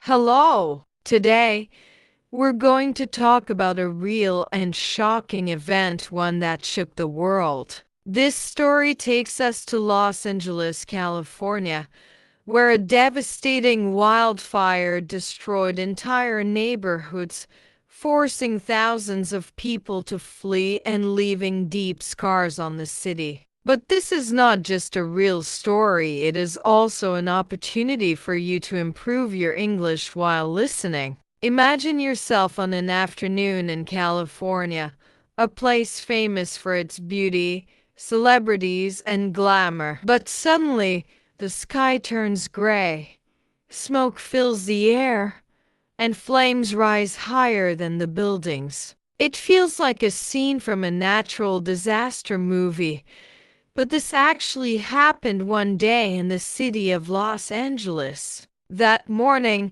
Hello! Today, we're going to talk about a real and shocking event, one that shook the world. This story takes us to Los Angeles, California, where a devastating wildfire destroyed entire neighborhoods, forcing thousands of people to flee and leaving deep scars on the city. But this is not just a real story, it is also an opportunity for you to improve your English while listening. Imagine yourself on an afternoon in California, a place famous for its beauty, celebrities, and glamour. But suddenly, the sky turns gray, smoke fills the air, and flames rise higher than the buildings. It feels like a scene from a natural disaster movie. But this actually happened one day in the city of Los Angeles. That morning,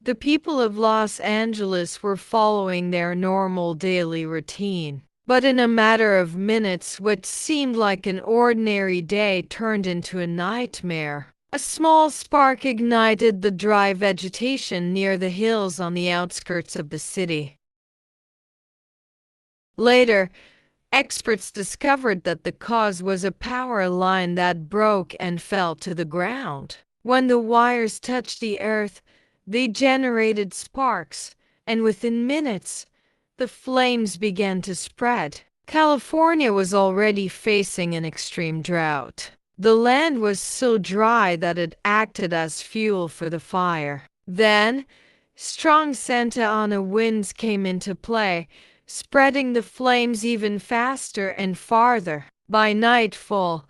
the people of Los Angeles were following their normal daily routine. But in a matter of minutes, what seemed like an ordinary day turned into a nightmare. A small spark ignited the dry vegetation near the hills on the outskirts of the city. Later, experts discovered that the cause was a power line that broke and fell to the ground. When the wires touched the earth, they generated sparks, and within minutes, the flames began to spread. California was already facing an extreme drought. The land was so dry that it acted as fuel for the fire. Then, strong Santa Ana winds came into play, spreading the flames even faster and farther. By nightfall,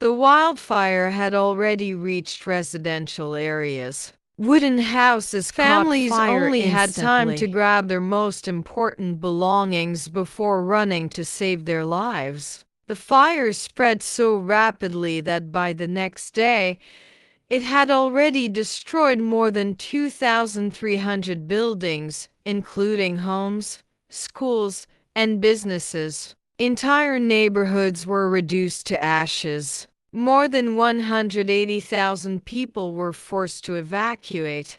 the wildfire had already reached residential areas. Wooden houses families caught fire only had time to instantly. grab their most important belongings before running to save their lives. The fire spread so rapidly that by the next day, it had already destroyed more than 2,300 buildings, including homes, schools, and businesses. Entire neighborhoods were reduced to ashes. More than 180,000 people were forced to evacuate,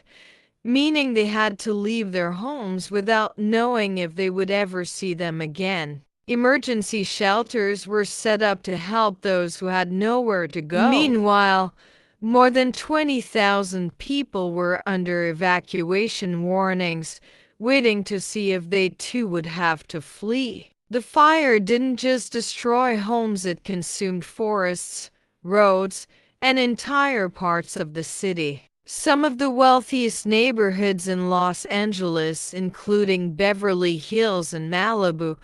meaning they had to leave their homes without knowing if they would ever see them again. Emergency shelters were set up to help those who had nowhere to go. Meanwhile, more than 20,000 people were under evacuation warnings, waiting to see if they too would have to flee. The fire didn't just destroy homes, it consumed forests, roads, and entire parts of the city. Some of the wealthiest neighborhoods in Los Angeles, including Beverly Hills and Malibu,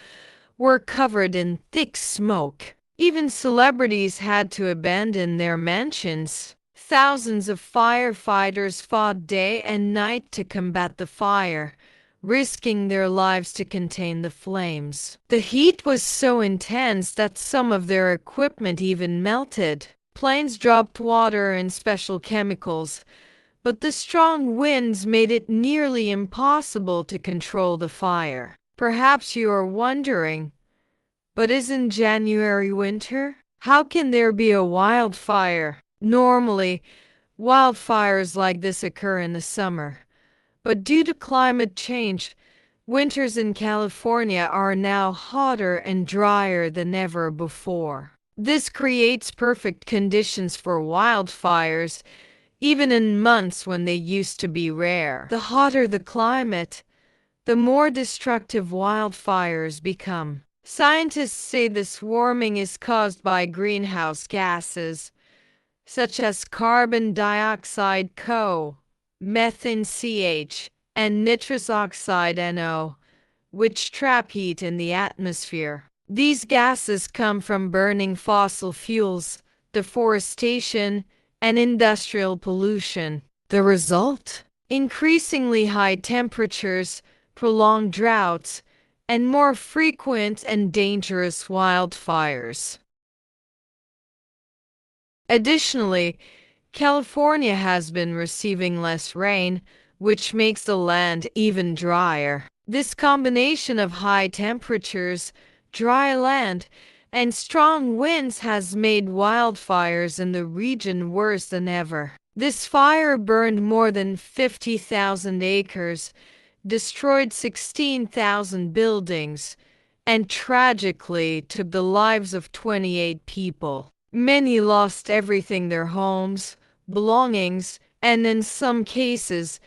were covered in thick smoke. Even celebrities had to abandon their mansions. Thousands of firefighters fought day and night to combat the fire, risking their lives to contain the flames. The heat was so intense that some of their equipment even melted. Planes dropped water and special chemicals, but the strong winds made it nearly impossible to control the fire. Perhaps you are wondering, but isn't January winter? How can there be a wildfire? Normally, wildfires like this occur in the summer. But due to climate change, winters in California are now hotter and drier than ever before. This creates perfect conditions for wildfires, even in months when they used to be rare. The hotter the climate, the more destructive wildfires become. Scientists say this warming is caused by greenhouse gases, such as carbon dioxide (CO), methane (CH), and nitrous oxide (NO), which trap heat in the atmosphere. These gases come from burning fossil fuels, deforestation, and industrial pollution. The result? Increasingly high temperatures, prolonged droughts, and more frequent and dangerous wildfires. Additionally, California has been receiving less rain, which makes the land even drier. This combination of high temperatures, dry land, and strong winds has made wildfires in the region worse than ever. This fire burned more than 50,000 acres, destroyed 16,000 buildings, and tragically took the lives of 28 people. Many lost everything, their homes, belongings, and in some cases,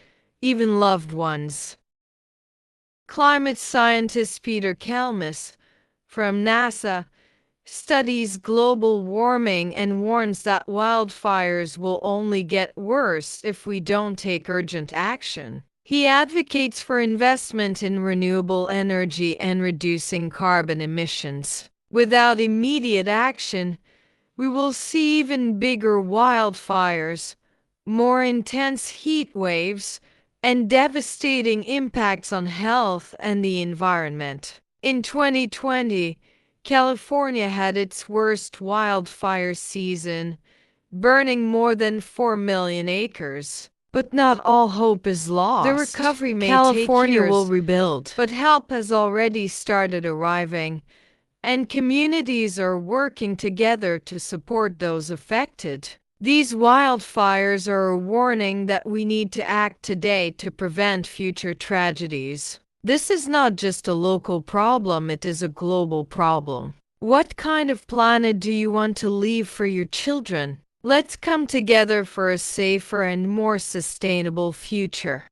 even loved ones. Climate scientist Peter Kalmus from NASA studies global warming and warns that wildfires will only get worse if we don't take urgent action. He advocates for investment in renewable energy and reducing carbon emissions. Without immediate action, we will see even bigger wildfires, more intense heat waves, and devastating impacts on health and the environment. In 2020, California had its worst wildfire season, burning more than 4 million acres. But not all hope is lost. The recovery may California take years, will rebuild, but help has already started arriving, and communities are working together to support those affected. These wildfires are a warning that we need to act today to prevent future tragedies. This is not just a local problem, it is a global problem. What kind of planet do you want to leave for your children? Let's come together for a safer and more sustainable future.